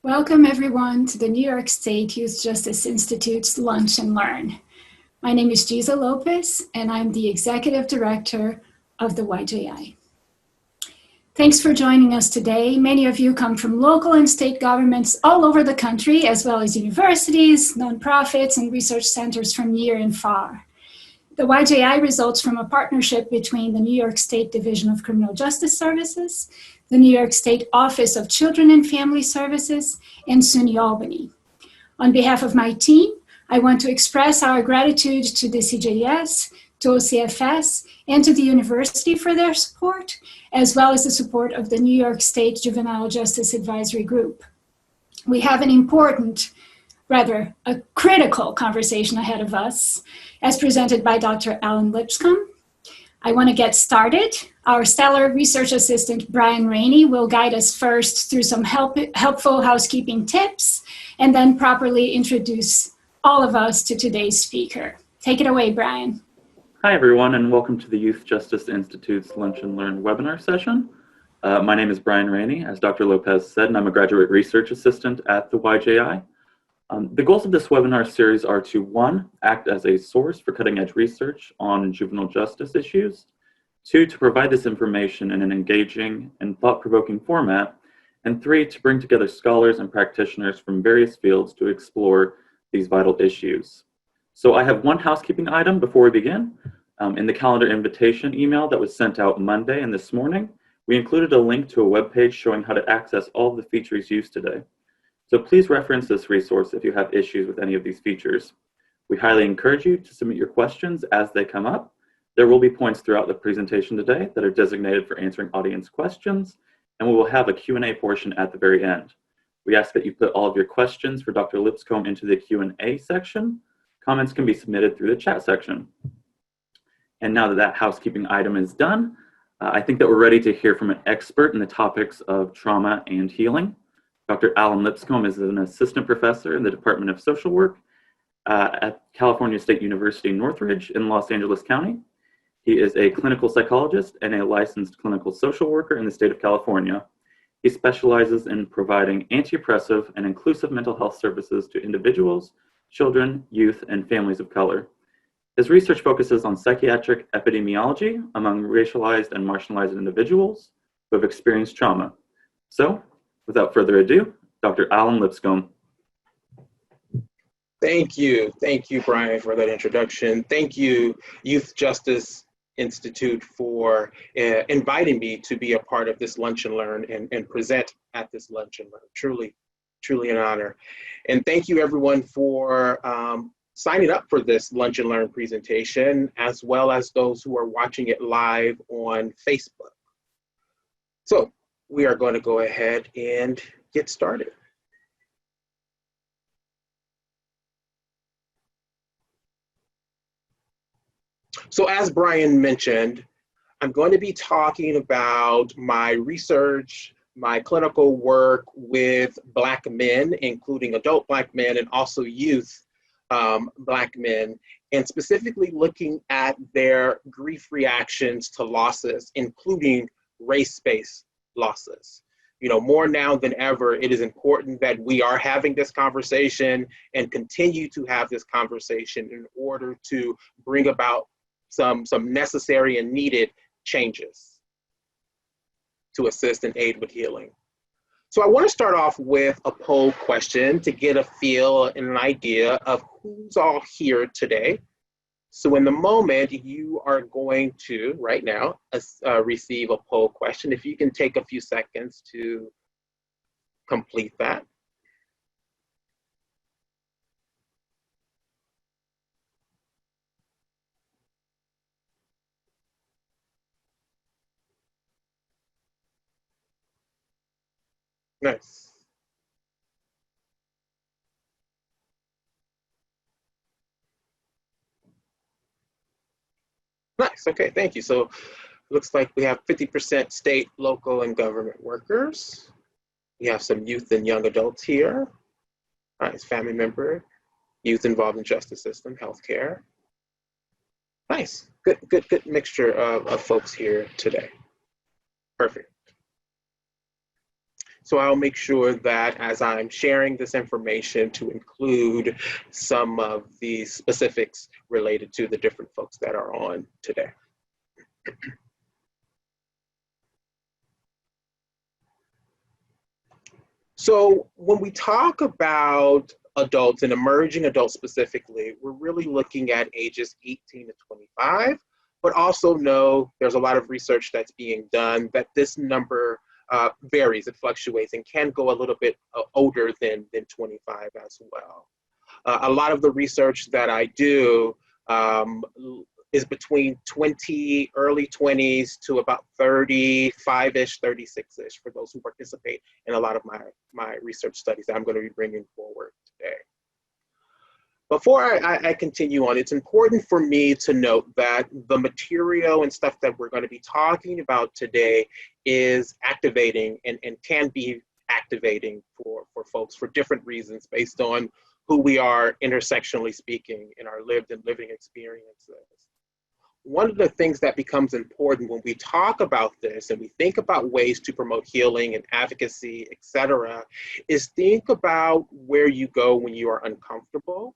Welcome everyone to the New York State Youth Justice Institute's Lunch and Learn. My name is Giza Lopez and I'm the Executive Director of the YJI. Thanks for joining us today. Many of you come from local and state governments all over the country, as well as universities, nonprofits, and research centers from near and far. The YJI results from a partnership between the New York State Division of Criminal Justice Services, the New York State Office of Children and Family Services, and SUNY Albany. On behalf of my team, I want to express our gratitude to the CJS, to OCFS, and to the university for their support, as well as the support of the New York State Juvenile Justice Advisory Group. We have an important, rather a critical conversation ahead of us, as presented by Dr. Alan Lipscomb. I want to get started. Our stellar research assistant, Brian Rainey, will guide us first through some helpful housekeeping tips, and then properly introduce all of us to today's speaker. Take it away, Brian. Hi, everyone, and welcome to the Youth Justice Institute's Lunch and Learn webinar session. My name is Brian Rainey, as Dr. Lopez said, and I'm a graduate research assistant at the YJI. The goals of this webinar series are to, 1, act as a source for cutting-edge research on juvenile justice issues, 2, to provide this information in an engaging and thought-provoking format, and 3, to bring together scholars and practitioners from various fields to explore these vital issues. So I have one housekeeping item before we begin. In the calendar invitation email that was sent out Monday and this morning, we included a link to a webpage showing how to access all of the features used today. So please reference this resource if you have issues with any of these features. We highly encourage you to submit your questions as they come up. There will be points throughout the presentation today that are designated for answering audience questions, and we will have a Q&A portion at the very end. We ask that you put all of your questions for Dr. Lipscomb into the Q&A section. Comments can be submitted through the chat section. And now that that housekeeping item is done, I think that we're ready to hear from an expert in the topics of trauma and healing. Dr. Alan Lipscomb is an assistant professor in the Department of Social Work at California State University Northridge in Los Angeles County. He is a clinical psychologist and a licensed clinical social worker in the state of California. He specializes in providing anti-oppressive and inclusive mental health services to individuals, children, youth, and families of color. His research focuses on psychiatric epidemiology among racialized and marginalized individuals who have experienced trauma. So, without further ado, Dr. Alan Lipscomb. Thank you, Brian, for that introduction. Thank you, Youth Justice Institute, for inviting me to be a part of this Lunch and Learn and present at this Lunch and Learn. Truly an honor. And thank you, everyone, for signing up for this Lunch and Learn presentation, as well as those who are watching it live on Facebook. So, we are going to go ahead and get started. So as Brian mentioned, I'm going to be talking about my research, my clinical work with Black men, including adult Black men and also youth Black men, and specifically looking at their grief reactions to losses, including race-based losses. You know, more now than ever, it is important that we are having this conversation and continue to have this conversation in order to bring about some necessary and needed changes to assist and aid with healing. So I want to start off with a poll question to get a feel and an idea of who's all here today. So in the moment, you are going to, right now, receive a poll question. If you can take a few seconds to complete that. Nice. Nice, okay, thank you. So looks like we have 50% state, local, and government workers. We have some youth and young adults here. Nice, family member, youth involved in justice system, healthcare. Nice, good mixture of folks here today. Perfect. So I'll make sure that as I'm sharing this information to include some of the specifics related to the different folks that are on today. So when we talk about adults and emerging adults specifically, we're really looking at ages 18 to 25, but also know there's a lot of research that's being done that this number varies, it fluctuates, and can go a little bit older than 25 as well. A lot of the research that I do is between early 20s to about 35-ish, 36-ish for those who participate in a lot of my research studies that I'm going to be bringing forward today. Before I continue on, it's important for me to note that the material and stuff that we're going to be talking about today is activating and can be activating for folks for different reasons based on who we are intersectionally speaking in our lived and living experiences. One of the things that becomes important when we talk about this and we think about ways to promote healing and advocacy, et cetera, is think about where you go when you are uncomfortable.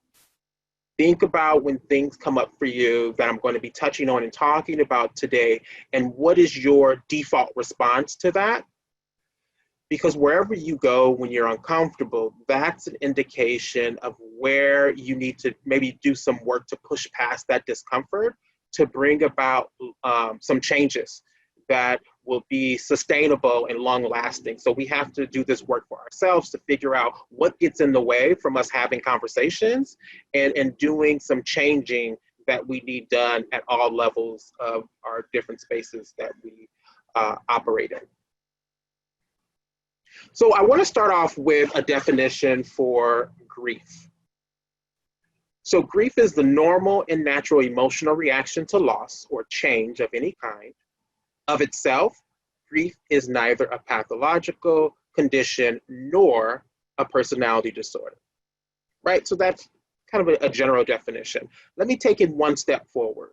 Think about when things come up for you that I'm going to be touching on and talking about today, and what is your default response to that? Because wherever you go when you're uncomfortable, that's an indication of where you need to maybe do some work to push past that discomfort to bring about some changes that will be sustainable and long lasting. So we have to do this work for ourselves to figure out what gets in the way from us having conversations and doing some changing that we need done at all levels of our different spaces that we operate in. So I want to start off with a definition for grief. So grief is the normal and natural emotional reaction to loss or change of any kind. Of itself, grief is neither a pathological condition nor a personality disorder, right? So that's kind of a general definition. Let me take it one step forward.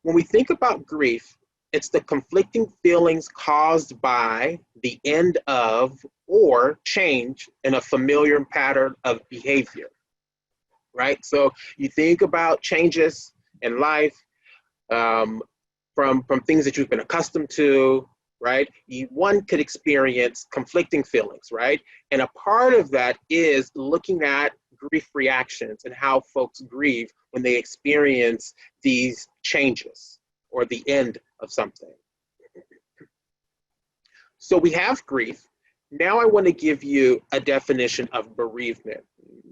When we think about grief, it's the conflicting feelings caused by the end of or change in a familiar pattern of behavior, right? So you think about changes in life from things that you've been accustomed to, right? One could experience conflicting feelings, right? And a part of that is looking at grief reactions and how folks grieve when they experience these changes or the end of something. So we have grief. Now I want to give you a definition of bereavement.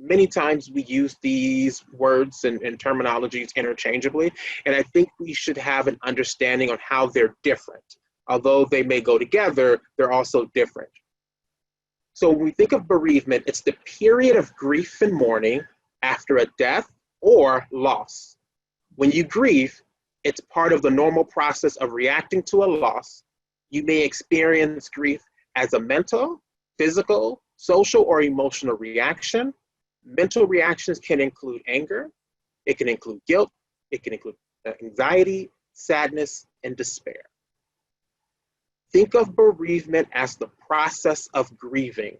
Many times we use these words and terminologies interchangeably, and I think we should have an understanding on how they're different. Although they may go together, they're also different. So when we think of bereavement, it's the period of grief and mourning after a death or loss. When you grieve, it's part of the normal process of reacting to a loss. You may experience grief as a mental, physical, social, or emotional reaction. Mental reactions can include anger, it can include guilt, it can include anxiety, sadness, and despair. Think of bereavement as the process of grieving.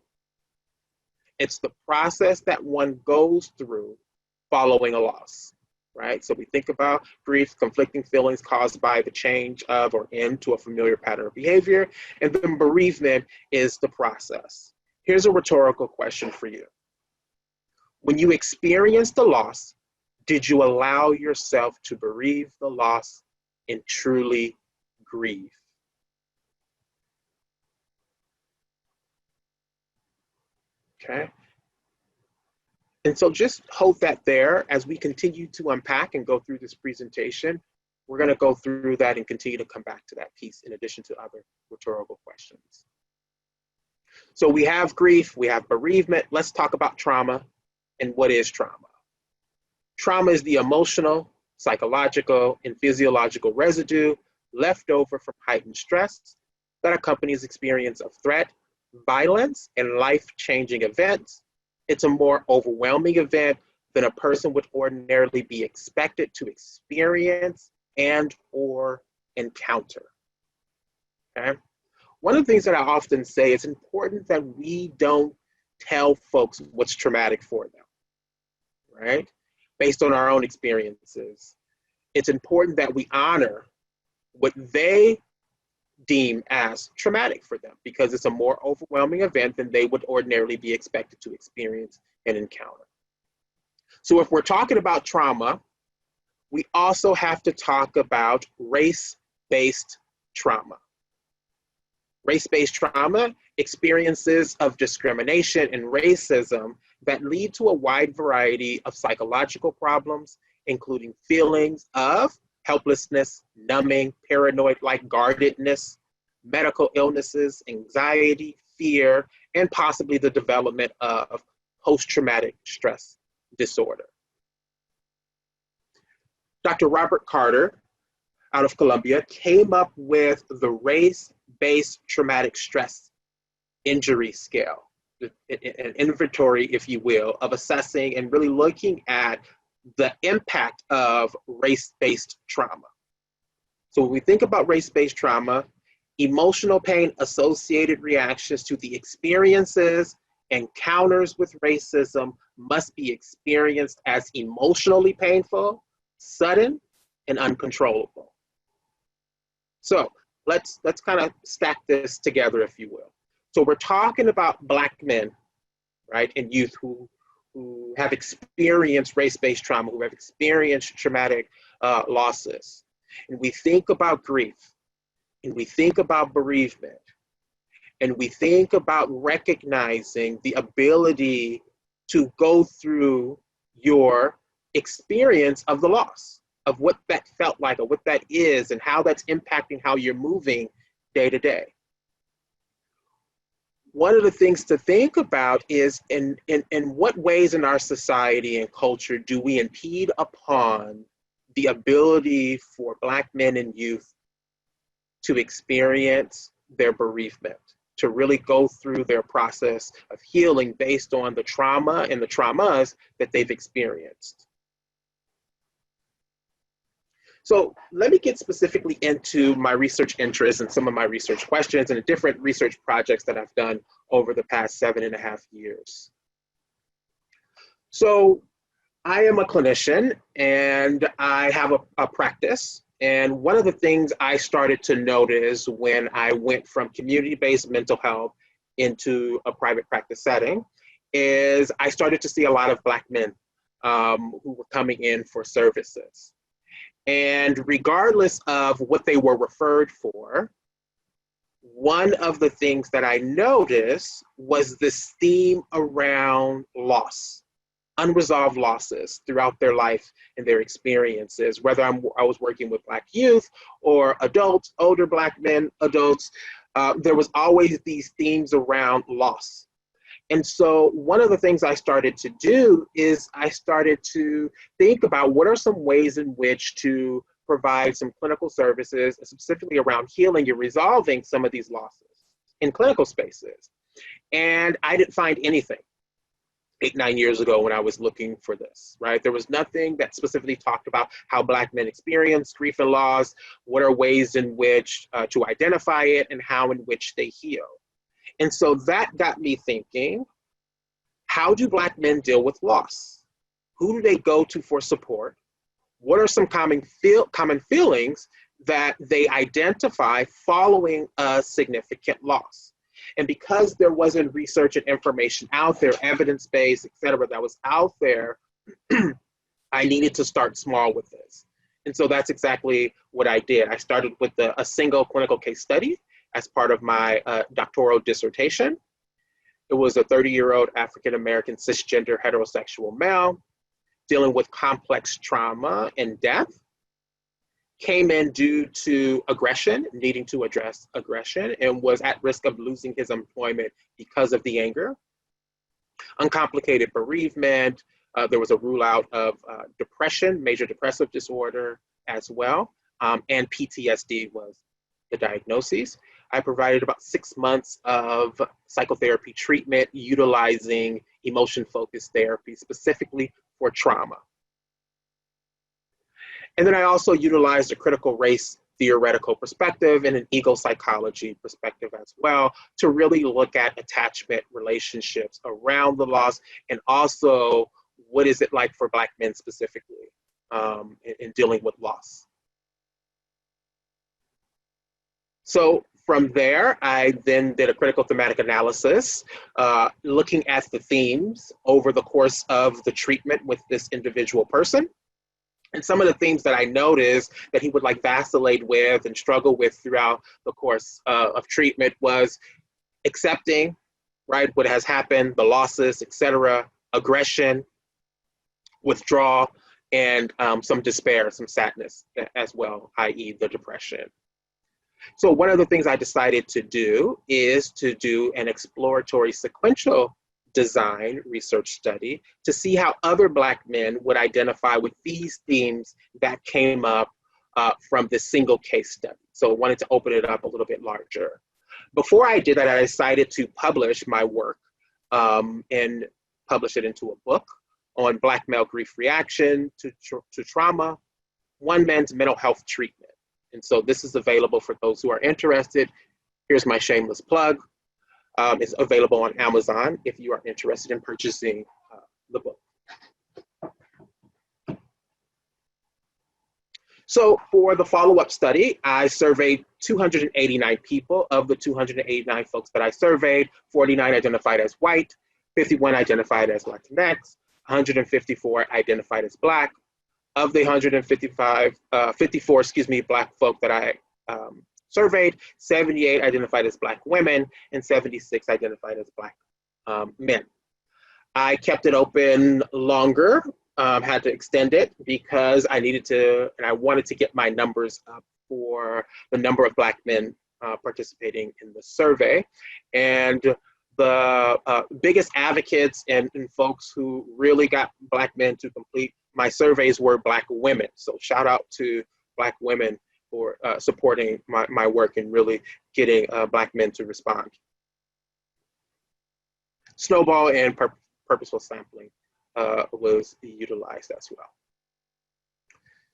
It's the process that one goes through following a loss, right? So we think about grief, conflicting feelings caused by the change of or end to a familiar pattern of behavior, and then bereavement is the process. Here's a rhetorical question for you. When you experienced the loss, did you allow yourself to bereave the loss and truly grieve? Okay. And so just hold that there as we continue to unpack and go through this presentation. We're going to go through that and continue to come back to that piece in addition to other rhetorical questions. So we have grief, we have bereavement. Let's talk about trauma. And what is trauma? Trauma is the emotional, psychological, and physiological residue left over from heightened stress that accompanies experience of threat, violence, and life-changing events. It's a more overwhelming event than a person would ordinarily be expected to experience and or encounter. Okay? one of the things that I often say, it's important that we don't tell folks what's traumatic for them, right? Based on our own experiences. It's important that we honor what they deem as traumatic for them, because it's a more overwhelming event than they would ordinarily be expected to experience and encounter. So if we're talking about trauma, we also have to talk about race-based trauma. Race-based trauma, experiences of discrimination and racism that lead to a wide variety of psychological problems, including feelings of helplessness, numbing, paranoid-like guardedness, medical illnesses, anxiety, fear, and possibly the development of post-traumatic stress disorder. Dr. Robert Carter, out of Columbia, came up with the race-based traumatic stress injury scale, an inventory, if you will, of assessing and really looking at the impact of race-based trauma. So when we think about race-based trauma, emotional pain associated reactions to the experiences, encounters with racism must be experienced as emotionally painful, sudden, and uncontrollable. So let's kind of stack this together, if you will. So we're talking about Black men, right, and youth who have experienced race-based trauma, who have experienced traumatic losses. And we think about grief, and we think about bereavement, and we think about recognizing the ability to go through your experience of the loss, of what that felt like, or what that is, and how that's impacting how you're moving day to day. One of the things to think about is in what ways in our society and culture do we impede upon the ability for Black men and youth to experience their bereavement, to really go through their process of healing based on the trauma and the traumas that they've experienced. So let me get specifically into my research interests and some of my research questions and the different research projects that I've done over the past 7.5 years. So I am a clinician and I have a practice. And one of the things I started to notice when I went from community-based mental health into a private practice setting is I started to see a lot of Black men who were coming in for services. And regardless of what they were referred for, one of the things that I noticed was this theme around loss, unresolved losses throughout their life and their experiences, whether I was working with Black youth or adults, older Black men, adults, there was always these themes around loss. And so one of the things I started to do is I started to think about what are some ways in which to provide some clinical services, specifically around healing and resolving some of these losses in clinical spaces. And I didn't find anything 8-9 years ago when I was looking for this, right? There was nothing that specifically talked about how Black men experience grief and loss, what are ways in which to identify it, and how in which they heal. And so that got me thinking, how do Black men deal with loss? Who do they go to for support? What are some common feelings that they identify following a significant loss? And because there wasn't research and information out there, evidence-based, et cetera, that was out there, I needed to start small with this. And so that's exactly what I did. I started with a single clinical case study as part of my doctoral dissertation. It was a 30-year-old African-American cisgender heterosexual male dealing with complex trauma and death. Came in due to aggression, needing to address aggression, and was at risk of losing his employment because of the anger. Uncomplicated bereavement. There was a rule out of depression, major depressive disorder as well, and PTSD was the diagnoses. I provided about 6 months of psychotherapy treatment utilizing emotion-focused therapy specifically for trauma. And then I also utilized a critical race theoretical perspective and an ego psychology perspective as well, to really look at attachment relationships around the loss, and also what is it like for Black men specifically in dealing with loss. So from there, I then did a critical thematic analysis, looking at the themes over the course of the treatment with this individual person. And some of the themes that I noticed that he would like vacillate with and struggle with throughout the course of treatment was accepting, right, what has happened, the losses, etc., aggression, withdrawal, and some despair, some sadness as well, i.e. the depression. So one of the things I decided to do is to do an exploratory sequential design research study to see how other Black men would identify with these themes that came up from this single case study. So I wanted to open it up a little bit larger. Before I did that, I decided to publish my work and publish it into a book on Black male grief reaction to trauma, one man's mental health treatment. And so this is available for those who are interested. Here's my shameless plug. It's available on Amazon if you are interested in purchasing the book. So for the follow-up study, I surveyed 289 people. Of the 289 folks that I surveyed, 49 identified as white, 51 identified as Latinx, 154 identified as Black. Of the 54 Black folk that I surveyed, 78 identified as Black women and 76 identified as Black men. I kept it open longer, had to extend it because I needed to, and I wanted to get my numbers up for the number of Black men participating in the survey. And the biggest advocates and folks who really got Black men to complete my surveys were Black women. So shout out to Black women for supporting my work and really getting Black men to respond. Snowball and purposeful sampling was utilized as well.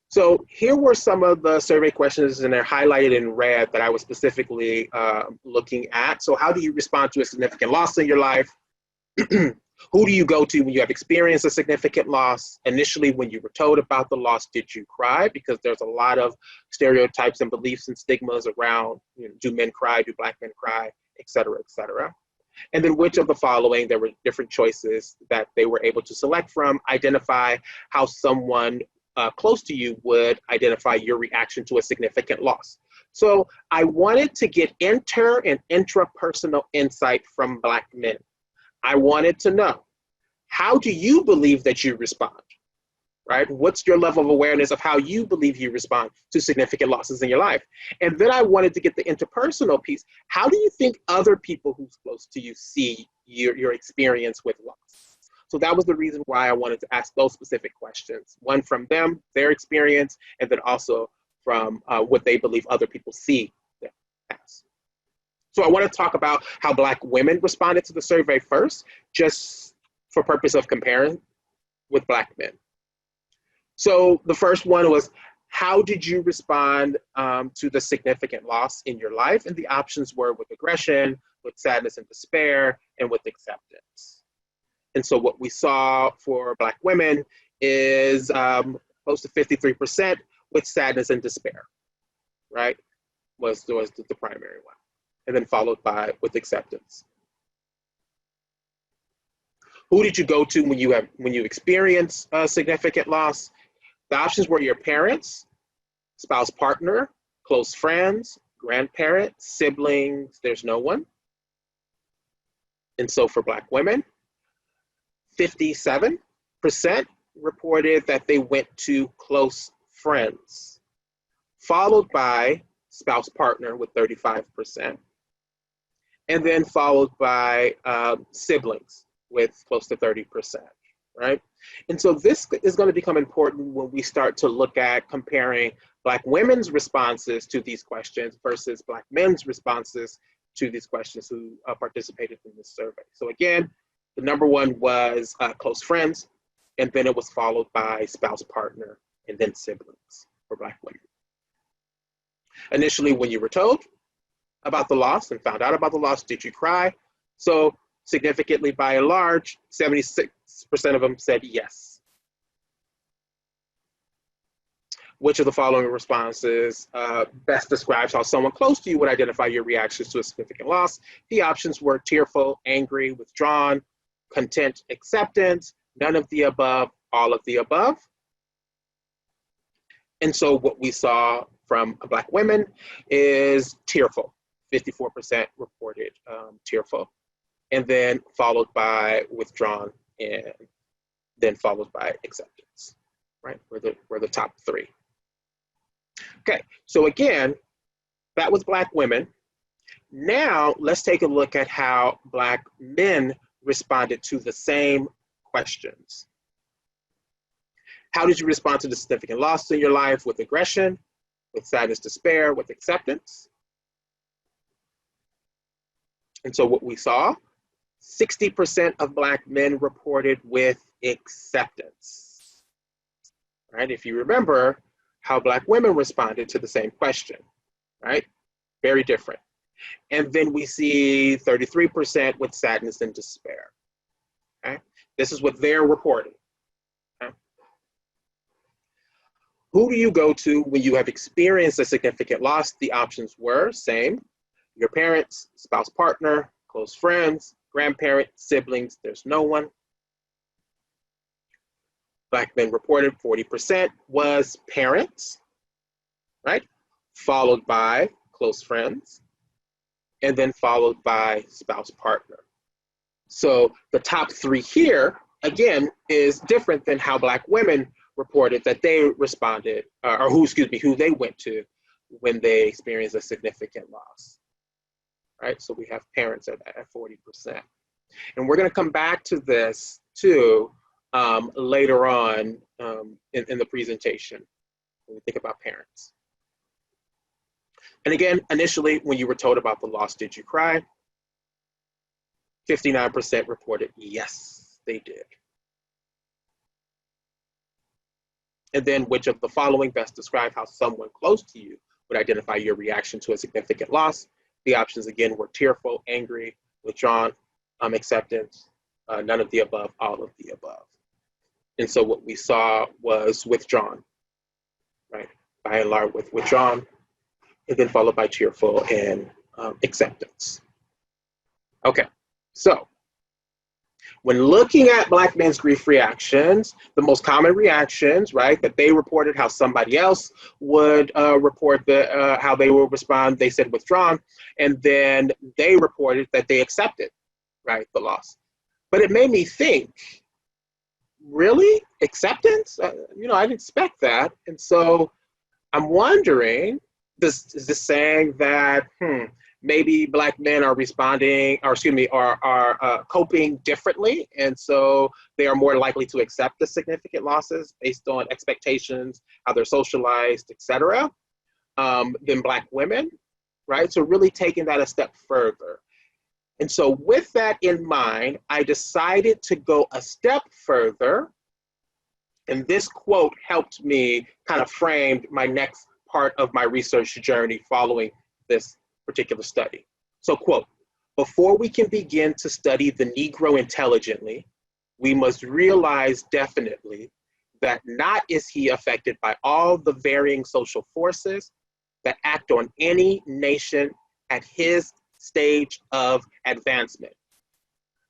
So here were some of the survey questions, and they're highlighted in red that I was specifically looking at. So how do you respond to a significant loss in your life? Who do you go to when you have experienced a significant loss? Initially, when you were told about the loss, did you cry? Because there's a lot of stereotypes and beliefs and stigmas around, you know, do men cry, do Black men cry, et cetera, et cetera. And then which of the following, there were different choices that they were able to select from. Identify how someone close to you would identify your reaction to a significant loss. So I wanted to get inter and intrapersonal insight from Black men. I wanted to know, how do you believe that you respond, right? What's your level of awareness of how you believe you respond to significant losses in your life? And then I wanted to get the interpersonal piece. How do you think other people who's close to you see your experience with loss? So that was the reason why I wanted to ask those specific questions. One from them, their experience, and then also from what they believe other people see them as. So I want to talk about how Black women responded to the survey first, just for purpose of comparing with Black men. So the first one was, how did you respond to the significant loss in your life? And the options were with aggression, with sadness and despair, and with acceptance. And so what we saw for Black women is close to 53% with sadness and despair, right? Was the primary one. And then followed by with acceptance. Who did you go to when you experience a significant loss? The options were your parents, spouse, partner, close friends, grandparents, siblings, there's no one. And so for Black women, 57% reported that they went to close friends, followed by spouse, partner with 35%. And then followed by siblings with close to 30%, right? And so this is going to become important when we start to look at comparing Black women's responses to these questions versus Black men's responses to these questions who participated in this survey. So again, the number one was close friends, and then it was followed by spouse, partner, and then siblings for Black women. Initially, when you were told about the loss and found out about the loss, did you cry? So significantly, by and large, 76% of them said yes. Which of the following responses best describes how someone close to you would identify your reactions to a significant loss? The options were tearful, angry, withdrawn, content, acceptance, none of the above, all of the above. And so what we saw from Black women is tearful. 54% reported tearful, and then followed by withdrawn, and then followed by acceptance, right? We're the top three. Okay, so again, that was Black women. Now let's take a look at how Black men responded to the same questions. How did you respond to the significant loss in your life? With aggression, with sadness, despair, with acceptance? And so what we saw, 60% of Black men reported with acceptance, right? If you remember how Black women responded to the same question, right? Very different. And then we see 33% with sadness and despair, okay? This is what they're reporting, okay? Who do you go to when you have experienced a significant loss? The options were same. Your parents, spouse, partner, close friends, grandparent, siblings, there's no one. Black men reported 40% was parents, right? Followed by close friends, and then followed by spouse, partner. So the top three here, again, is different than how Black women reported that they responded, who they went to when they experienced a significant loss. Right, so we have parents at 40%. And we're gonna come back to this too later on in the presentation when we think about parents. And again, initially, when you were told about the loss, did you cry? 59% reported yes, they did. And then which of the following best describe how someone close to you would identify your reaction to a significant loss? The options again were tearful, angry, withdrawn, acceptance, none of the above, all of the above. And so what we saw was withdrawn, right? By and large with withdrawn, and then followed by tearful and acceptance. Okay, so when looking at Black men's grief reactions, the most common reactions, right, that they reported how somebody else would report how they would respond, they said withdrawn, and then they reported that they accepted, right, the loss. But it made me think, really? Acceptance? I didn't expect that. And so I'm wondering, is this saying that, maybe Black men are responding, are coping differently, and so they are more likely to accept the significant losses based on expectations, how they're socialized, etc., than Black women, right? So really taking that a step further. And so with that in mind, I decided to go a step further, and this quote helped me kind of frame my next part of my research journey following this particular study. So quote, before we can begin to study the Negro intelligently, we must realize definitely that not is he affected by all the varying social forces that act on any nation at his stage of advancement,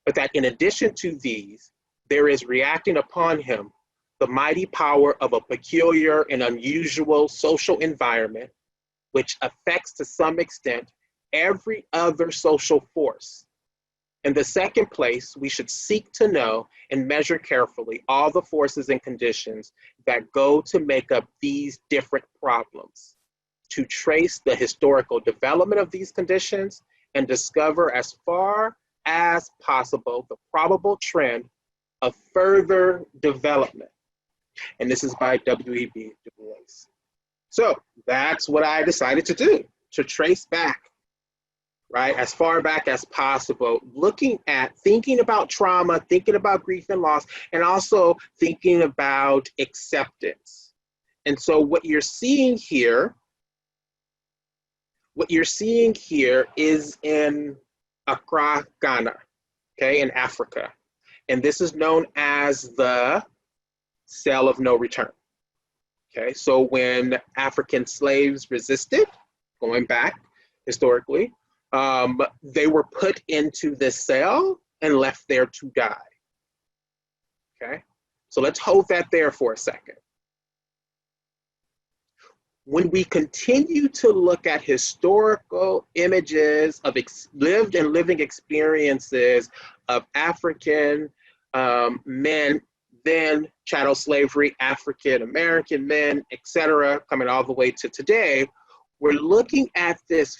but that in addition to these, there is reacting upon him the mighty power of a peculiar and unusual social environment which affects to some extent every other social force. In the second place, we should seek to know and measure carefully all the forces and conditions that go to make up these different problems, to trace the historical development of these conditions and discover as far as possible the probable trend of further development. And this is by W.E.B. Du Bois. So that's what I decided to do, to trace back, right, as far back as possible, thinking about trauma, thinking about grief and loss, and also thinking about acceptance. And so what you're seeing here What you're seeing here is in Accra, Ghana, okay, in Africa. And this is known as the cell of no return. Okay, so when African slaves resisted, going back historically, they were put into this cell and left there to die. Okay, so let's hold that there for a second. When we continue to look at historical images of lived and living experiences of African men, then chattel slavery, African American men, etc., coming all the way to today, we're looking at this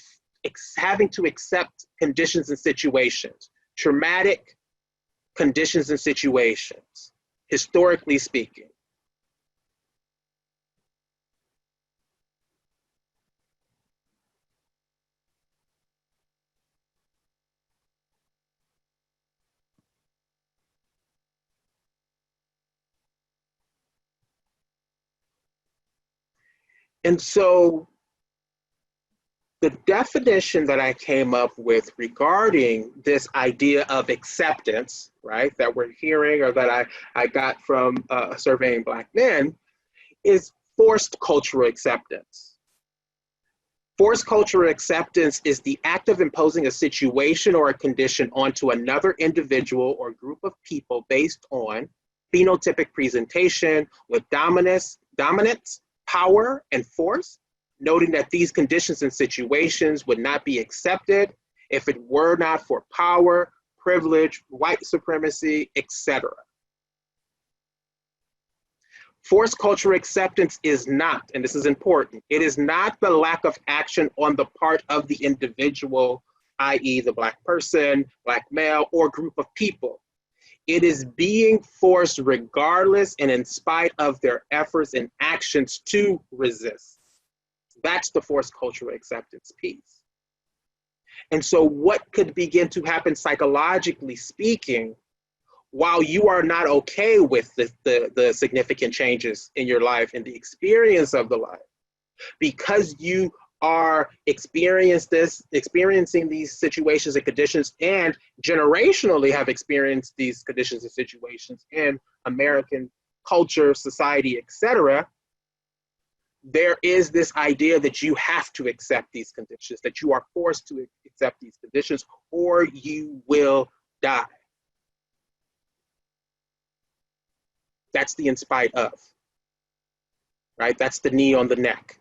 having to accept conditions and situations, traumatic conditions and situations, historically speaking. And so the definition that I came up with regarding this idea of acceptance, right, that we're hearing or that I got from surveying Black men is forced cultural acceptance. Forced cultural acceptance is the act of imposing a situation or a condition onto another individual or group of people based on phenotypic presentation with dominance, power, and force, noting that these conditions and situations would not be accepted if it were not for power, privilege, white supremacy, etc. Forced cultural acceptance is not, and this is important, it is not the lack of action on the part of the individual, i.e. the Black person, Black male, or group of people. It is being forced regardless and in spite of their efforts and actions to resist. That's the forced cultural acceptance piece. And so what could begin to happen psychologically speaking while you are not okay with the significant changes in your life and the experience of the life, because you are experiencing these situations and conditions and generationally have experienced these conditions and situations in American culture, society, etc., there is this idea that you have to accept these conditions, that you are forced to accept these conditions or you will die. That's the in spite of, right? That's the knee on the neck.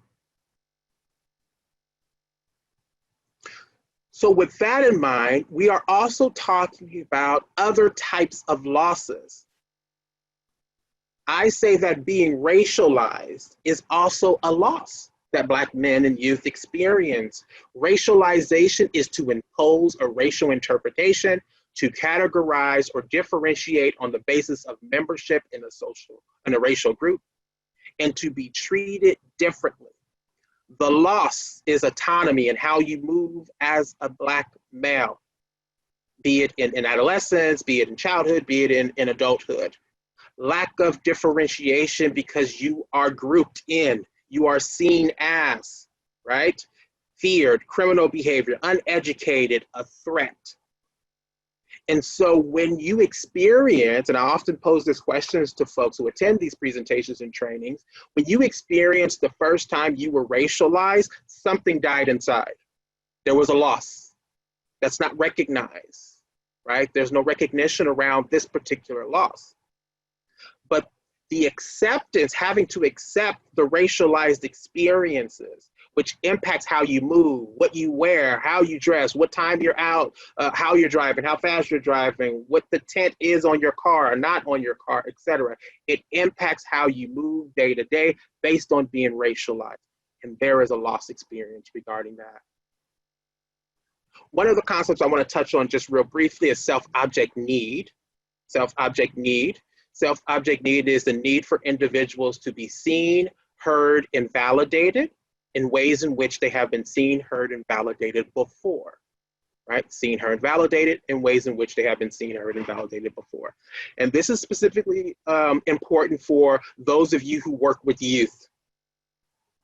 So with that in mind, we are also talking about other types of losses. I say that being racialized is also a loss that Black men and youth experience. Racialization is to impose a racial interpretation, to categorize or differentiate on the basis of membership in a racial group, and to be treated differently. The loss is autonomy and how you move as a Black male, be it in adolescence, be it in childhood, be it in adulthood. Lack of differentiation because you are grouped in, you are seen as, right? Feared, criminal behavior, uneducated, a threat. And so when you experience, and I often pose this questions to folks who attend these presentations and trainings, when you experience the first time you were racialized, something died inside. There was a loss that's not recognized, right? There's no recognition around this particular loss. But the acceptance, having to accept the racialized experiences, which impacts how you move, what you wear, how you dress, what time you're out, how you're driving, how fast you're driving, what the tint is on your car or not on your car, etc. It impacts how you move day to day based on being racialized. And there is a loss experience regarding that. One of the concepts I want to touch on just real briefly is self-object need. Self-object need. Self-object need is the need for individuals to be seen, heard, and validated in ways in which they have been seen, heard, and validated before, right? Seen, heard, validated in ways in which they have been seen, heard, and validated before. And this is specifically important for those of you who work with youth,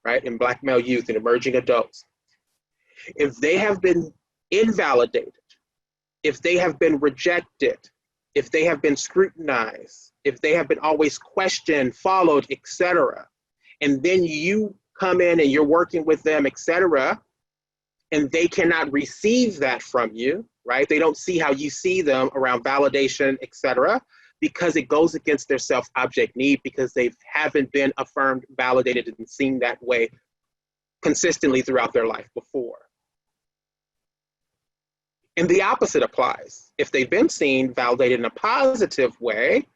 right? And Black male youth and emerging adults. If they have been invalidated, if they have been rejected, if they have been scrutinized, if they have been always questioned, followed, etc., and then you come in and you're working with them, etc., and they cannot receive that from you, right? They don't see how you see them around validation, etc., because it goes against their self-object need, because they haven't been affirmed, validated, and seen that way consistently throughout their life before. And the opposite applies. If they've been seen, validated in a positive way,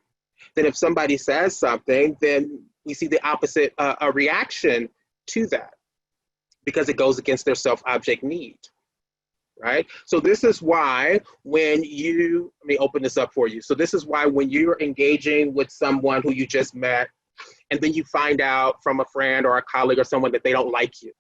then if somebody says something, then we see the opposite a reaction to that, because it goes against their self-object need, right? So this is why when you, let me open this up for you. So this is why when you're engaging with someone who you just met, and then you find out from a friend or a colleague or someone that they don't like you.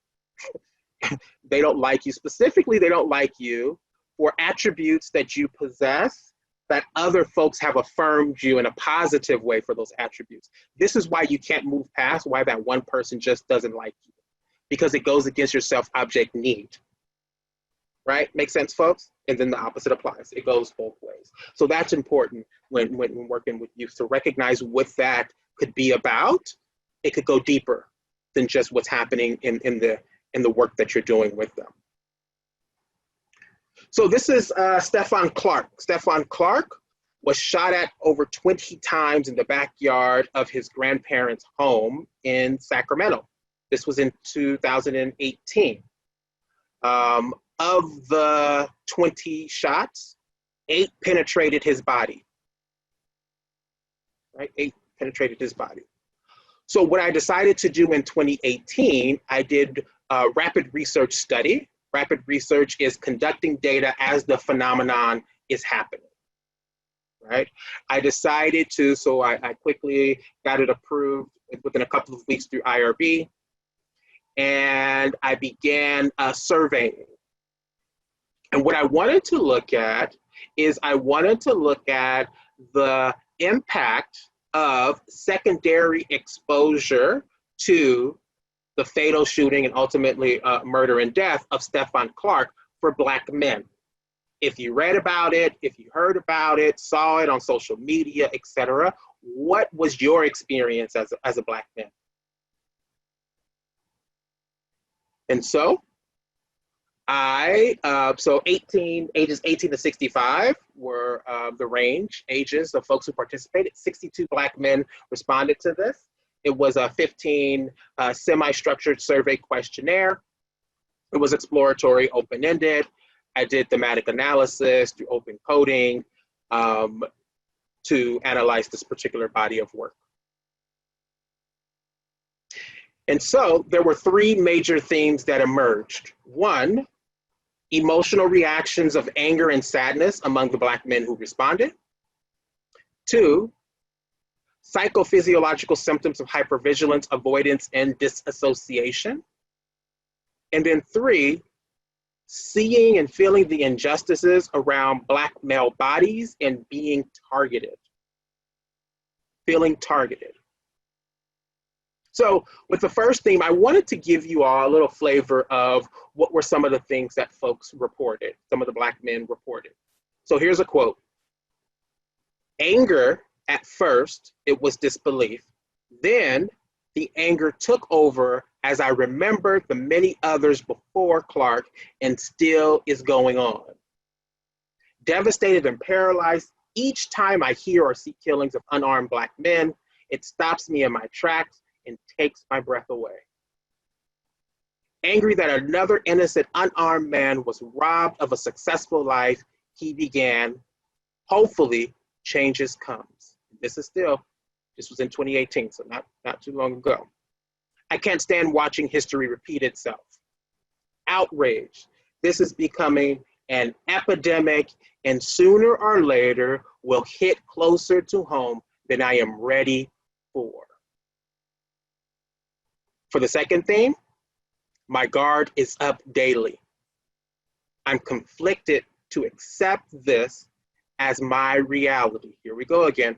They don't like you. Specifically, they don't like you for attributes that you possess that other folks have affirmed you in a positive way for those attributes. This is why you can't move past why that one person just doesn't like you, because it goes against your self-object need, right? Make sense, folks? And then the opposite applies. It goes both ways. So that's important when working with youth, to recognize what that could be about. It could go deeper than just what's happening in the work that you're doing with them. So this is Stephon Clark. Stephon Clark was shot at over 20 times in the backyard of his grandparents' home in Sacramento. This was in 2018. Of the 20 shots, 8 penetrated his body. Right? 8 penetrated his body. So what I decided to do in 2018, I did a rapid research study. Rapid research is conducting data as the phenomenon is happening, right? I decided to, so I quickly got it approved within a couple of weeks through IRB, and I began surveying. And what I wanted to look at is I wanted to look at the impact of secondary exposure to the fatal shooting and ultimately murder and death of Stephon Clark for Black men. If you read about it, if you heard about it, saw it on social media, etc., what was your experience as a Black man? And so ages 18 to 65 were the range ages of folks who participated. 62 Black men responded to this. It was a 15 semi-structured survey questionnaire. It was exploratory, open-ended. I did thematic analysis through open coding to analyze this particular body of work. And so there were 3 major themes that emerged. 1, emotional reactions of anger and sadness among the Black men who responded. 2, psychophysiological symptoms of hypervigilance, avoidance, and disassociation. And then 3, seeing and feeling the injustices around Black male bodies and being targeted, feeling targeted. So with the first theme, I wanted to give you all a little flavor of what were some of the things that folks reported, some of the Black men reported. So here's a quote. Anger, at first, it was disbelief. Then the anger took over as I remembered the many others before Clark and still is going on. Devastated and paralyzed, each time I hear or see killings of unarmed Black men, it stops me in my tracks and takes my breath away. Angry that another innocent unarmed man was robbed of a successful life he began, hopefully changes comes. This was in 2018, so not too long ago. I can't stand watching history repeat itself. Outrage. This is becoming an epidemic, and sooner or later will hit closer to home than I am ready for. For the second theme, my guard is up daily. I'm conflicted to accept this as my reality. Here we go again.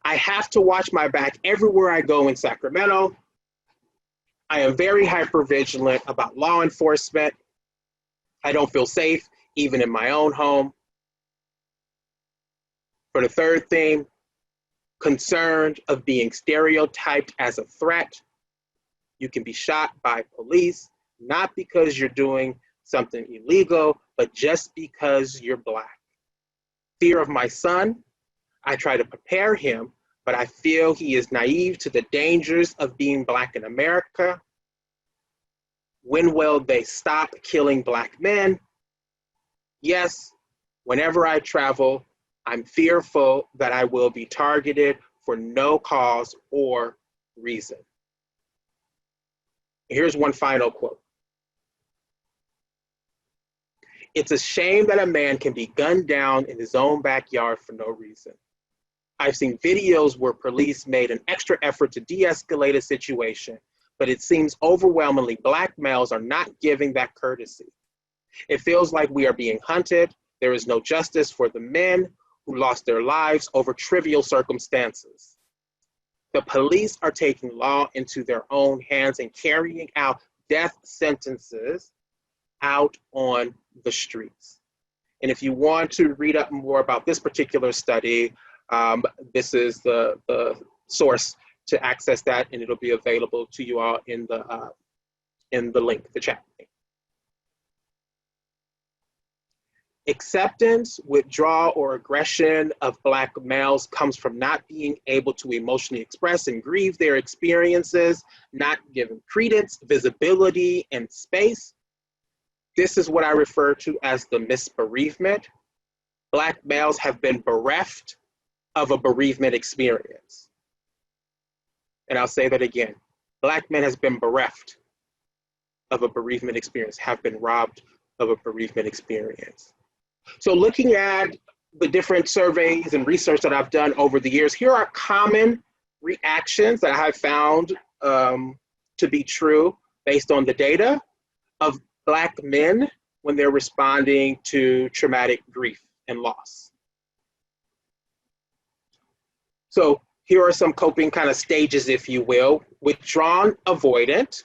I have to watch my back everywhere I go in Sacramento. I am very hypervigilant about law enforcement. I don't feel safe, even in my own home. For the third theme, concerned of being stereotyped as a threat. You can be shot by police, not because you're doing something illegal, but just because you're Black. Fear of my son. I try to prepare him, but I feel he is naive to the dangers of being Black in America. When will they stop killing Black men? Yes, whenever I travel, I'm fearful that I will be targeted for no cause or reason. Here's one final quote. It's a shame that a man can be gunned down in his own backyard for no reason. I've seen videos where police made an extra effort to de-escalate a situation, but it seems overwhelmingly Black males are not giving that courtesy. It feels like we are being hunted. There is no justice for the men who lost their lives over trivial circumstances. The police are taking law into their own hands and carrying out death sentences out on the streets. And if you want to read up more about this particular study, this is the source to access that, and it'll be available to you all in the link, the chat link. Acceptance, withdrawal, or aggression of Black males comes from not being able to emotionally express and grieve their experiences, not given credence, visibility, and space. This is what I refer to as the misbereavement. Black males have been bereft of a bereavement experience. And I'll say that again. Black men has been bereft of a bereavement experience, have been robbed of a bereavement experience. So looking at the different surveys and research that I've done over the years, here are common reactions that I have found to be true based on the data of Black men when they're responding to traumatic grief and loss. So here are some coping kind of stages, if you will: withdrawn, avoidant,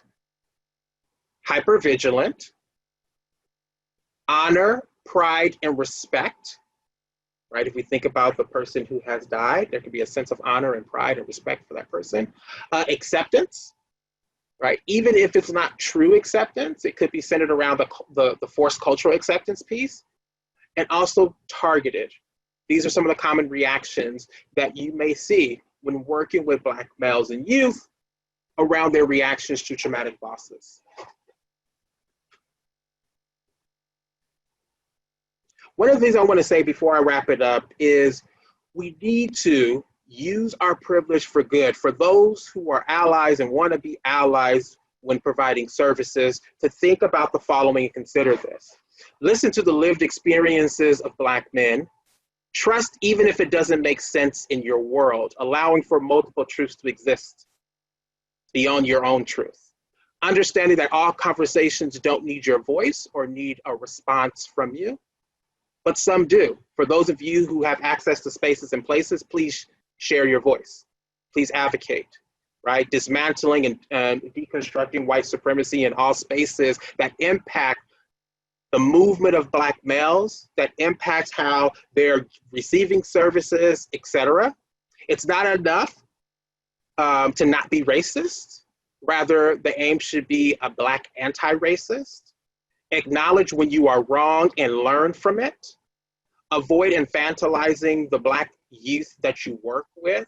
hypervigilant, honor, pride, and respect, right? If we think about the person who has died, there could be a sense of honor and pride and respect for that person. Acceptance, right? Even if it's not true acceptance, it could be centered around the forced cultural acceptance piece. And also targeted. These are some of the common reactions that you may see when working with Black males and youth around their reactions to traumatic losses. One of the things I want to say before I wrap it up is we need to use our privilege for good. For those who are allies and want to be allies when providing services, to think about the following and consider this. Listen to the lived experiences of Black men. Trust even if it doesn't make sense in your world, allowing for multiple truths to exist beyond your own truth. Understanding that all conversations don't need your voice or need a response from you, but some do. For those of you who have access to spaces and places, please share your voice. Please advocate, right? Dismantling and deconstructing white supremacy in all spaces that impact the movement of Black males, that impacts how they're receiving services, etc. It's not enough to not be racist. Rather, the aim should be a Black anti-racist. Acknowledge when you are wrong and learn from it. Avoid infantilizing the Black youth that you work with.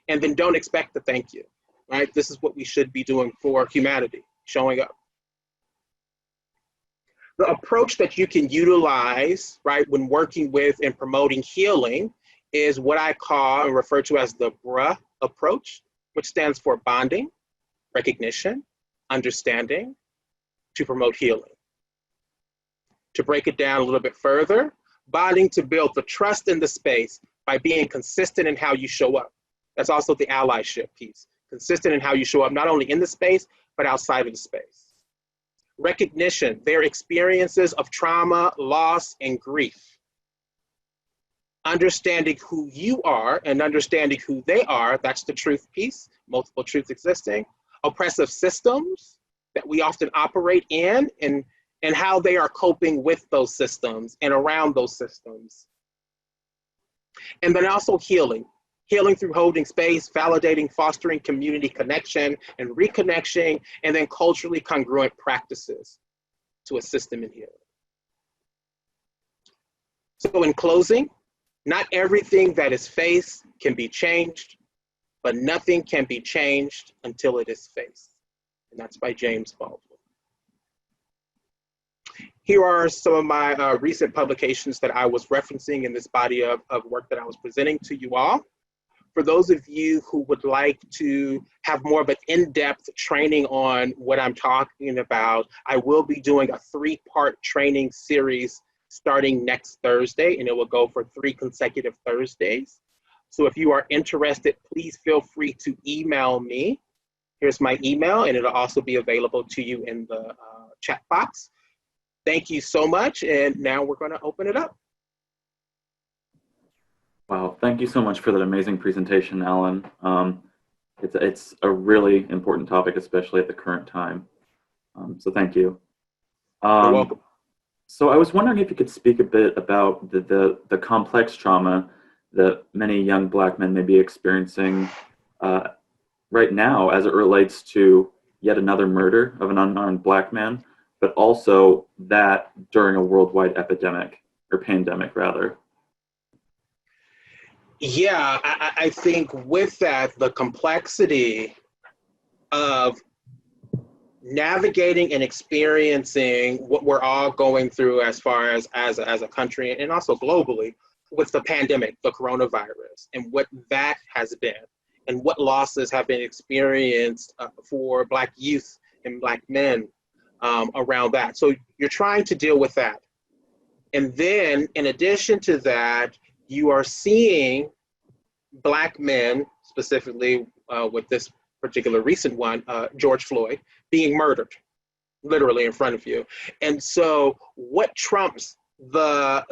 And then don't expect the thank you, right? This is what we should be doing for humanity, showing up. The approach that you can utilize, right, when working with and promoting healing is what I call and refer to as the BRA approach, which stands for bonding, recognition, understanding, to promote healing. To break it down a little bit further, bonding to build the trust in the space by being consistent in how you show up. That's also the allyship piece. Consistent in how you show up, not only in the space, but outside of the space. Recognition, their experiences of trauma, loss, and grief. Understanding who you are and understanding who they are, that's the truth piece, multiple truths existing. oppressive systems that we often operate in, and how they are coping with those systems and around those systems. And then also healing through holding space, validating, fostering community connection and reconnection, and then culturally congruent practices to assist them in healing. So in closing, not everything that is faced can be changed, but nothing can be changed until it is faced. And that's by James Baldwin. Here are some of my recent publications that I was referencing in this body of work that I was presenting to you all. For those of you who would like to have more of an in-depth training on what I'm talking about, I will be doing a 3-part training series starting next Thursday, and it will go for 3 consecutive Thursdays. So if you are interested, please feel free to email me. Here's my email, and it'll also be available to you in the chat box. Thank you so much, and now we're going to open it up. Wow, thank you so much for that amazing presentation, Alan. It's a really important topic, especially at the current time. So thank you. You're welcome. So I was wondering if you could speak a bit about the complex trauma that many young Black men may be experiencing right now as it relates to yet another murder of an unarmed Black man, but also that during a worldwide epidemic, or pandemic rather. Yeah, I think with that, the complexity of navigating and experiencing what we're all going through as far as a country and also globally with the pandemic, the coronavirus, and what that has been, and what losses have been experienced for Black youth and Black men around that. So you're trying to deal with that. And then in addition to that, you are seeing Black men, specifically with this particular recent one, George Floyd, being murdered, literally in front of you. And so what trumps the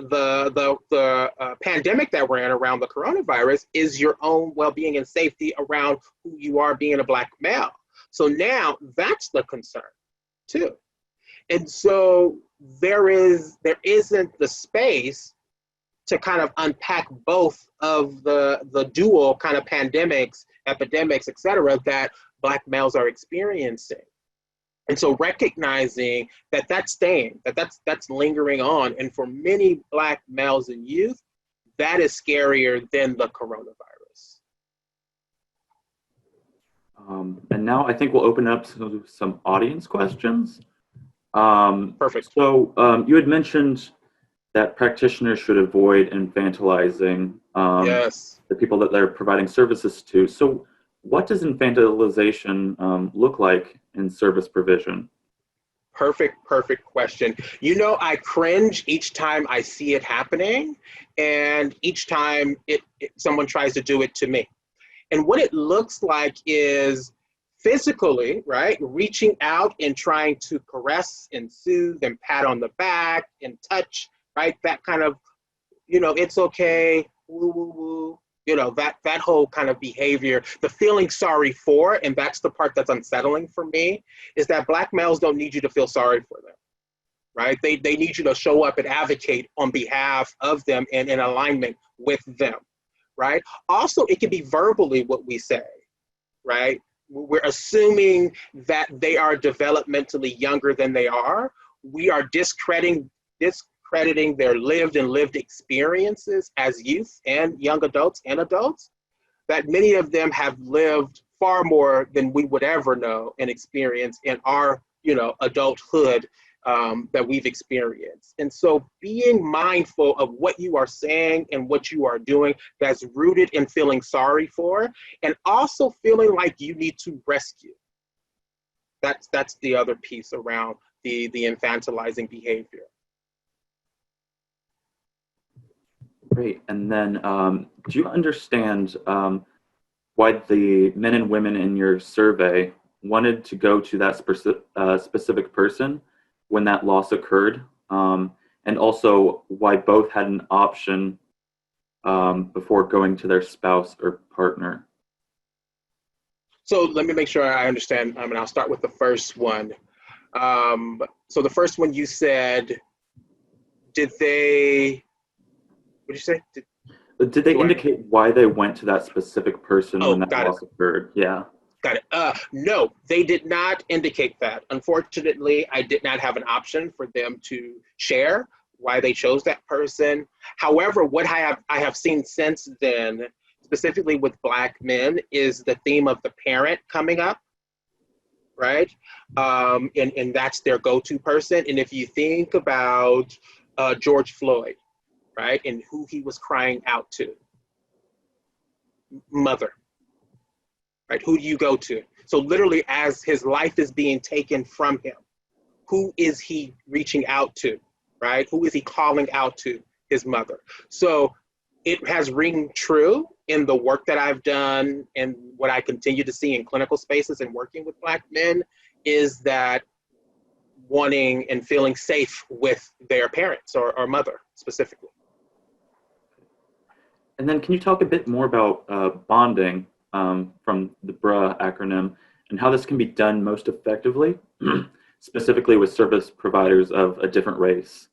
pandemic that we're in around the coronavirus is your own well-being and safety around who you are being a Black male. So now that's the concern too. And so there isn't the space to kind of unpack both of the dual kind of pandemics, epidemics, et cetera, that Black males are experiencing. And so recognizing that that's staying, that's lingering on. And for many Black males and youth, that is scarier than the coronavirus. And now I think we'll open up to some audience questions. Perfect. So you had mentioned that practitioners should avoid infantilizing Yes. the people that they're providing services to. So what does infantilization look like in service provision? Perfect question. You know, I cringe each time I see it happening, and each time someone tries to do it to me. And what it looks like is physically, right, reaching out and trying to caress and soothe and pat on the back and touch, right, that kind of, you know, it's okay, woo, woo, woo. You know, that whole kind of behavior, the feeling sorry for, and that's the part that's unsettling for me, is that Black males don't need you to feel sorry for them, right? They need you to show up and advocate on behalf of them and in alignment with them, right? Also, it can be verbally what we say, right? We're assuming that they are developmentally younger than they are. We are discrediting their lived experiences as youth and young adults and adults, that many of them have lived far more than we would ever know and experience in our, you know, adulthood that we've experienced. And so being mindful of what you are saying and what you are doing that's rooted in feeling sorry for, and also feeling like you need to rescue. That's the other piece around the infantilizing behavior. Great. And then do you understand why the men and women in your survey wanted to go to that specific person when that loss occurred? And also why both had an option before going to their spouse or partner? So let me make sure I understand, and I'll start with the first one. So the first one you said, what did you say? Did they indicate why they went to that specific person when that loss occurred? Yeah. Got it. No, they did not indicate that. Unfortunately, I did not have an option for them to share why they chose that person. However, what I have seen since then, specifically with Black men, is the theme of the parent coming up, right? And that's their go-to person. And if you think about George Floyd, right, and who he was crying out to, mother. Right? Who do you go to? So literally, as his life is being taken from him, who is he reaching out to? Right? Who is he calling out to? His mother. So it has ring true in the work that I've done and what I continue to see in clinical spaces and working with Black men is that wanting and feeling safe with their parents or mother specifically. And then can you talk a bit more about bonding from the BRA acronym and how this can be done most effectively, specifically with service providers of a different race?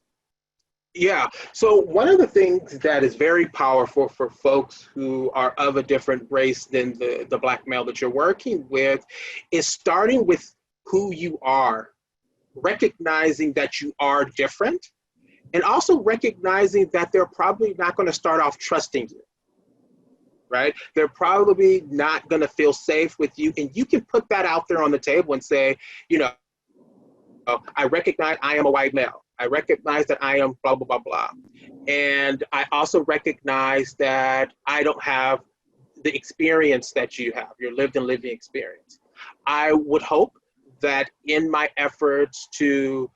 Yeah, so one of the things that is very powerful for folks who are of a different race than the Black male that you're working with is starting with who you are, recognizing that you are different, and also recognizing that they're probably not going to start off trusting you, right? They're probably not going to feel safe with you. And you can put that out there on the table and say, you know, I recognize I am a white male. I recognize that I am blah, blah, blah, blah. And I also recognize that I don't have the experience that you have, your lived and living experience. I would hope that in my efforts to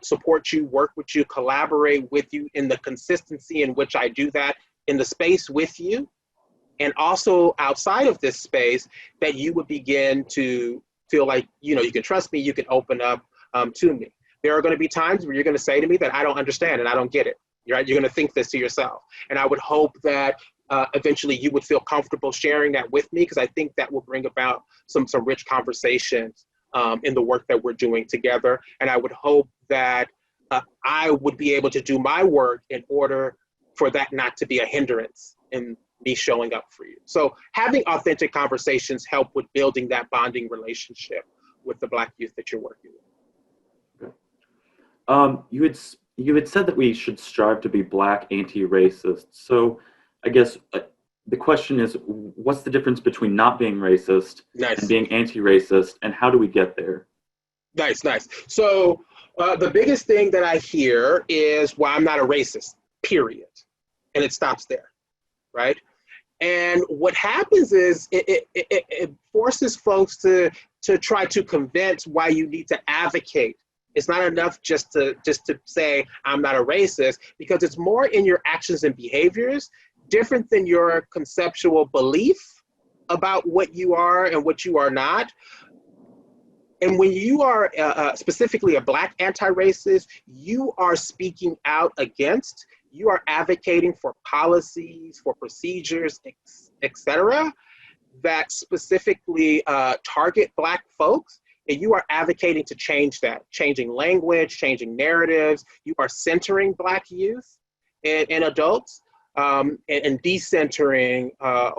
support you, work with you, collaborate with you in the consistency in which I do that in the space with you, and also outside of this space, that you would begin to feel like, you know, you can trust me, you can open up to me. There are going to be times where you're going to say to me that I don't understand and I don't get it. Right? You're going to think this to yourself. And I would hope that eventually you would feel comfortable sharing that with me, because I think that will bring about some rich conversations in the work that we're doing together. And I would hope that I would be able to do my work in order for that not to be a hindrance in me showing up for you. So having authentic conversations help with building that bonding relationship with the Black youth that you're working with. You had said that we should strive to be Black anti-racist. So I guess the question is, what's the difference between not being racist and being anti-racist, and how do we get there? Nice. So the biggest thing that I hear is, well, I'm not a racist, period. And it stops there, right? And what happens is it forces folks to try to convince why you need to advocate. It's not enough just to say, I'm not a racist, because it's more in your actions and behaviors, different than your conceptual belief about what you are and what you are not. And when you are specifically a Black anti-racist, you are speaking out against, you are advocating for policies, for procedures, et cetera, that specifically target Black folks. And you are advocating to change that, changing language, changing narratives. You are centering Black youth and adults and decentering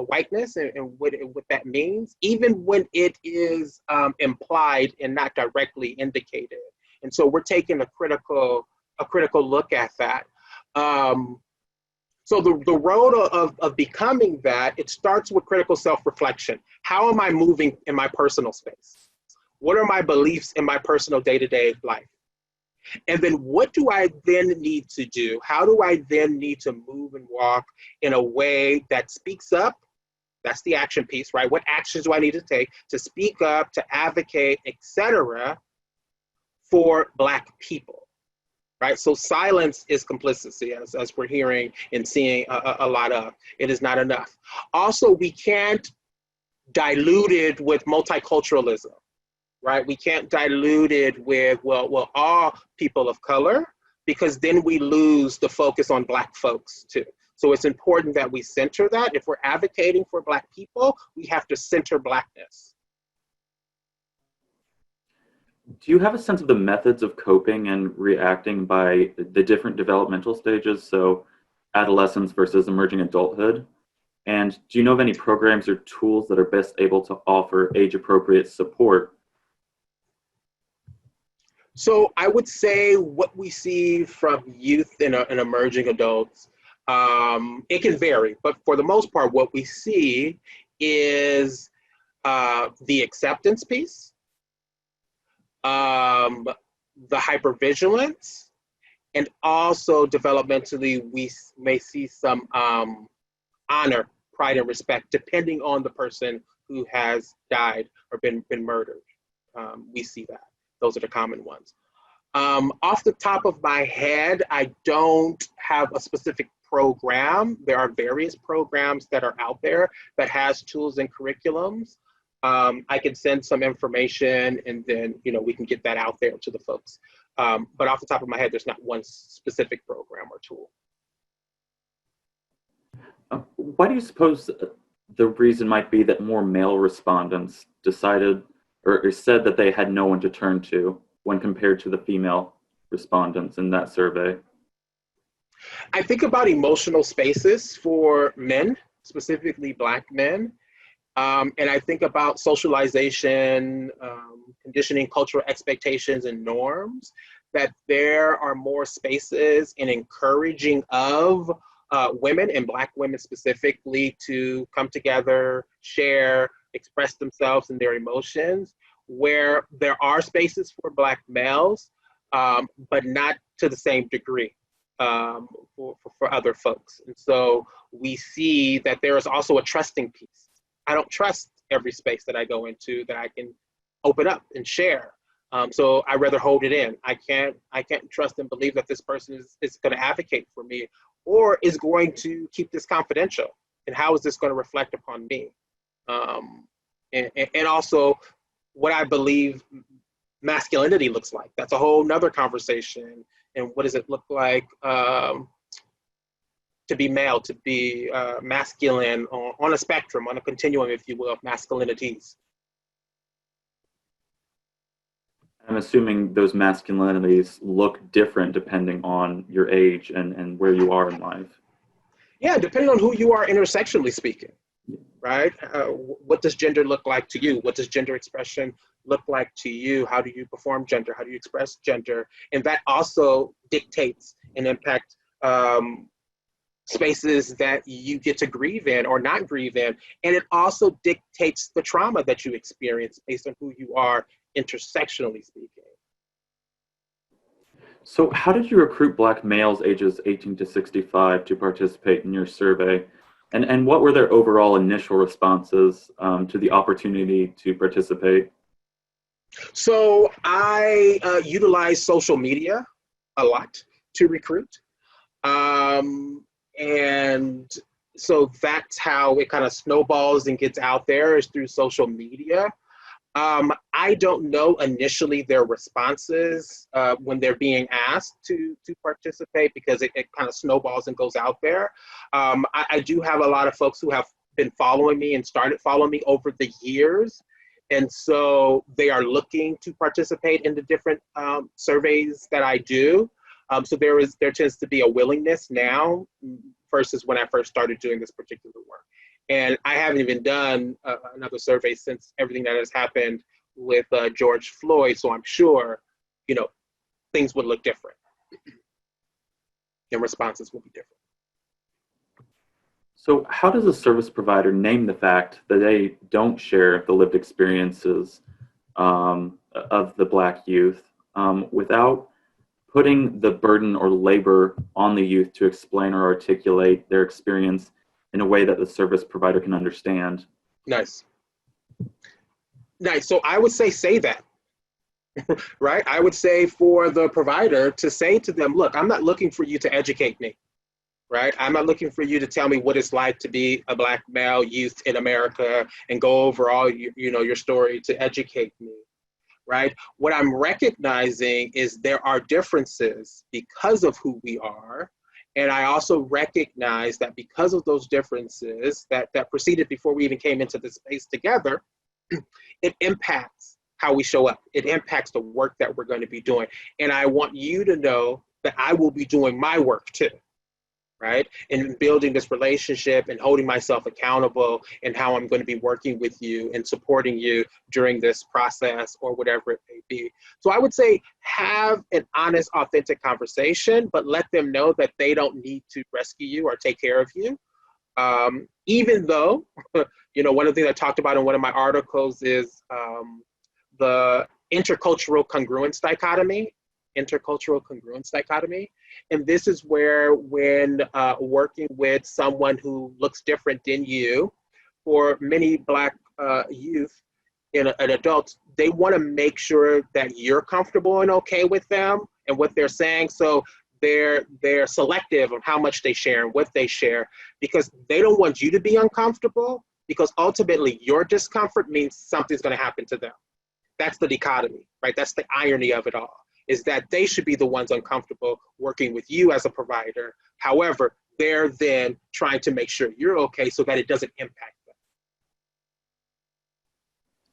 whiteness and what that means, even when it is implied and not directly indicated. And so we're taking a critical look at that. So the road of becoming that, it starts with critical self-reflection. How am I moving in my personal space? What are my beliefs in my personal day-to-day life? And then what do I then need to do? How do I then need to move and walk in a way that speaks up? That's the action piece, right? What actions do I need to take to speak up, to advocate, et cetera, for Black people, right? So silence is complicity, as we're hearing and seeing a lot of. It is not enough. Also, we can't dilute it with multiculturalism. Right? We can't dilute it with, well, all people of color, because then we lose the focus on Black folks too. So it's important that we center that. If we're advocating for Black people, we have to center Blackness, Do you have a sense of the methods of coping and reacting by the different developmental stages, so adolescence versus emerging adulthood? And do you know of any programs or tools that are best able to offer age-appropriate support? So I would say what we see from youth and emerging adults, it can vary, but for the most part, what we see is the acceptance piece, the hypervigilance, and also developmentally, we may see some honor, pride, and respect, depending on the person who has died or been murdered. We see that. Those are the common ones. Off the top of my head, I don't have a specific program. There are various programs that are out there that has tools and curriculums. I can send some information and then, we can get that out there to the folks. But off the top of my head, there's not one specific program or tool. Why do you suppose the reason might be that more male respondents decided or said that they had no one to turn to when compared to the female respondents in that survey? I think about emotional spaces for men, specifically Black men. And I think about socialization, conditioning, cultural expectations and norms, that there are more spaces and encouraging of women and Black women specifically to come together, share, express themselves and their emotions, where there are spaces for Black males, but not to the same degree for other folks. And so we see that there is also a trusting piece. I don't trust every space that I go into that I can open up and share. So I rather hold it in. I can't trust and believe that this person is going to advocate for me or is going to keep this confidential. And how is this going to reflect upon me? And also what I believe masculinity looks like. That's a whole nother conversation. And what does it look like to be male, to be masculine on a spectrum, on a continuum, if you will, of masculinities. I'm assuming those masculinities look different depending on your age and where you are in life. Yeah, depending on who you are intersectionally speaking, right? What does gender look like to you? What does gender expression look like to you? How do you perform gender? How do you express gender? And that also dictates and impact spaces that you get to grieve in or not grieve in. And it also dictates the trauma that you experience based on who you are intersectionally speaking. So how did you recruit Black males ages 18 to 65 to participate in your survey? And what were their overall initial responses to the opportunity to participate? So I utilize social media a lot to recruit. And so that's how it kind of snowballs and gets out there, is through social media. I don't know initially their responses when they're being asked to participate, because it kind of snowballs and goes out there. I do have a lot of folks who have been following me and started following me over the years. And so they are looking to participate in the different surveys that I do. So there tends to be a willingness now versus when I first started doing this particular work. And I haven't even done another survey since everything that has happened with George Floyd. So I'm sure, things would look different and responses will be different. So how does a service provider name the fact that they don't share the lived experiences of the Black youth without putting the burden or labor on the youth to explain or articulate their experience in a way that the service provider can understand? Nice. So I would say that, right? I would say for the provider to say to them, look, I'm not looking for you to educate me, right? I'm not looking for you to tell me what it's like to be a Black male youth in America and go over all your story to educate me, right? What I'm recognizing is there are differences because of who we are. And I also recognize that because of those differences that proceeded before we even came into this space together, it impacts how we show up. It impacts the work that we're going to be doing. And I want you to know that I will be doing my work too, right? And building this relationship and holding myself accountable and how I'm going to be working with you and supporting you during this process or whatever it may be. So I would say have an honest, authentic conversation, but let them know that they don't need to rescue you or take care of you. Even though, one of the things I talked about in one of my articles is the intercultural congruence dichotomy. And this is where when working with someone who looks different than you, for many Black youth and adults, they want to make sure that you're comfortable and okay with them and what they're saying. So they're selective on how much they share and what they share, because they don't want you to be uncomfortable, because ultimately your discomfort means something's going to happen to them. That's the dichotomy, right? That's the irony of it all, is that they should be the ones uncomfortable working with you as a provider. However, they're then trying to make sure you're okay so that it doesn't impact them.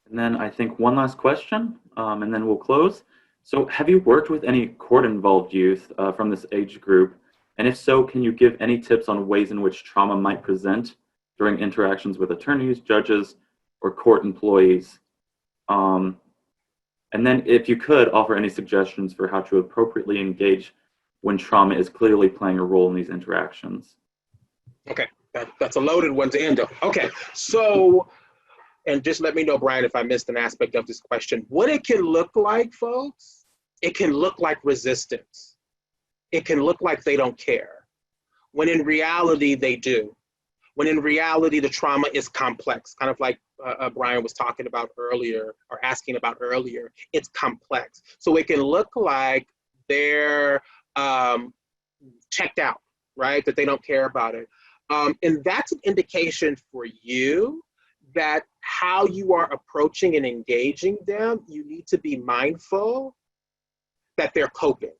And then I think one last question, and then we'll close. So have you worked with any court-involved youth from this age group? And if so, can you give any tips on ways in which trauma might present during interactions with attorneys, judges, or court employees? And then if you could offer any suggestions for how to appropriately engage when trauma is clearly playing a role in these interactions. Okay, that's a loaded one to end on. Okay, so, and just let me know, Brian, if I missed an aspect of this question. What it can look like, folks, it can look like resistance. It can look like they don't care, when in reality they do. When in reality the trauma is complex, kind of like Brian was talking about earlier, or asking about earlier. It's complex. So it can look like they're checked out, right? That they don't care about it. And that's an indication for you that how you are approaching and engaging them, you need to be mindful that they're coping.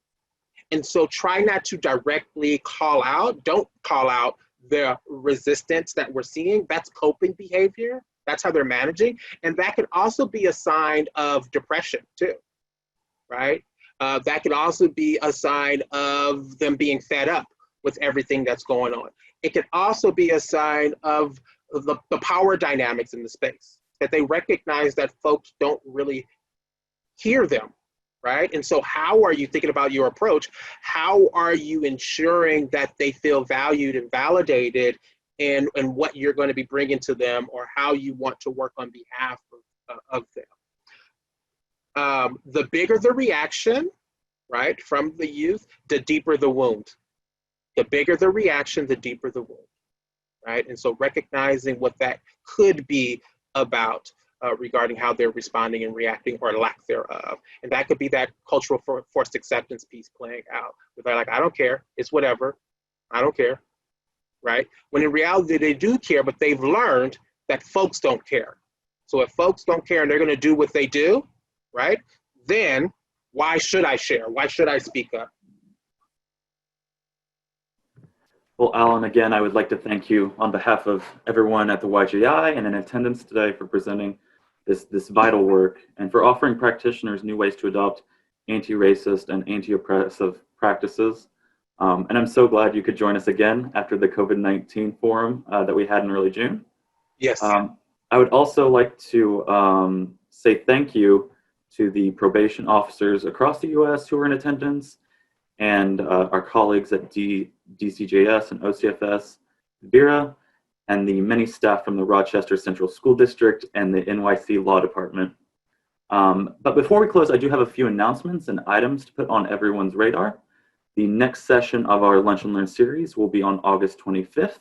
And so try not to directly call out, don't call out the resistance that we're seeing. That's coping behavior. That's how they're managing. And that can also be a sign of depression too, right? That can also be a sign of them being fed up with everything that's going on. It can also be a sign of the power dynamics in the space, that they recognize that folks don't really hear them, right? And so how are you thinking about your approach? How are you ensuring that they feel valued and validated in what you're going to be bringing to them, or how you want to work on behalf of them? The bigger the reaction, right, from the youth, the deeper the wound. The bigger the reaction, the deeper the wound, right? And so recognizing what that could be about regarding how they're responding and reacting, or lack thereof. And that could be that cultural forced acceptance piece playing out, where they're like, I don't care, it's whatever, I don't care, right? When in reality, they do care, but they've learned that folks don't care. So if folks don't care and they're gonna do what they do, right? Then why should I share? Why should I speak up? Well, Alan, again, I would like to thank you on behalf of everyone at the YJI and in attendance today for presenting this vital work, and for offering practitioners new ways to adopt anti-racist and anti-oppressive practices. And I'm so glad you could join us again after the COVID-19 forum that we had in early June. Yes. I would also like to say thank you to the probation officers across the US who were in attendance, and our colleagues at DCJS and OCFS, Vera, and the many staff from the Rochester Central School District and the NYC Law Department. But before we close, I do have a few announcements and items to put on everyone's radar. The next session of our Lunch and Learn series will be on August 25th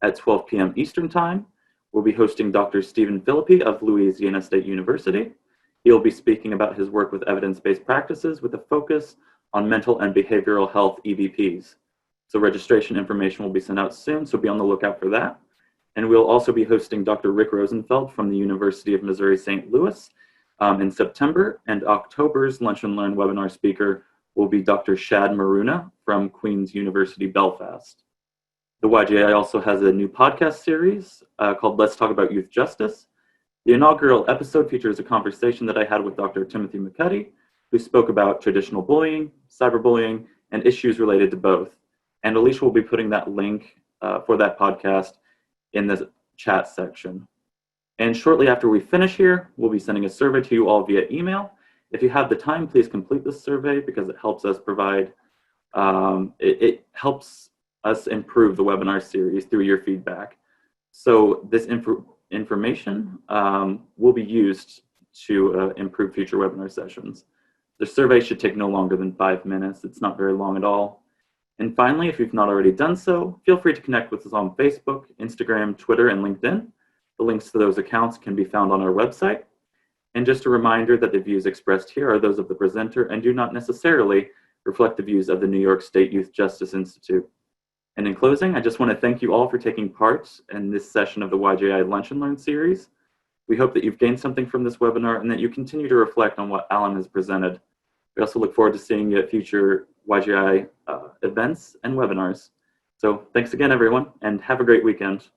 at 12 p.m. Eastern Time. We'll be hosting Dr. Stephen Philippi of Louisiana State University. He'll be speaking about his work with evidence-based practices with a focus on mental and behavioral health EBPs. So registration information will be sent out soon, so be on the lookout for that. And we'll also be hosting Dr. Rick Rosenfeld from the University of Missouri St. Louis in September, and October's Lunch and Learn webinar speaker will be Dr. Shad Maruna from Queen's University Belfast. The YJI also has a new podcast series called Let's Talk About Youth Justice, The inaugural episode features a conversation that I had with Dr. Timothy McCuddy, who spoke about traditional bullying, cyberbullying, and issues related to both. And Alicia will be putting that link for that podcast in the chat section. And shortly after we finish here, we'll be sending a survey to you all via email. If you have the time, please complete this survey because it helps us provide, it helps us improve the webinar series through your feedback. So this information will be used to improve future webinar sessions. The survey should take no longer than 5 minutes. It's not very long at all. And finally, if you've not already done so, feel free to connect with us on Facebook, Instagram, Twitter, and LinkedIn. The links to those accounts can be found on our website. And just a reminder that the views expressed here are those of the presenter and do not necessarily reflect the views of the New York State Youth Justice Institute. And in closing, I just want to thank you all for taking part in this session of the YJI Lunch and Learn series. We hope that you've gained something from this webinar and that you continue to reflect on what Alan has presented. We also look forward to seeing you at future YJI events and webinars. So thanks again, everyone, and have a great weekend.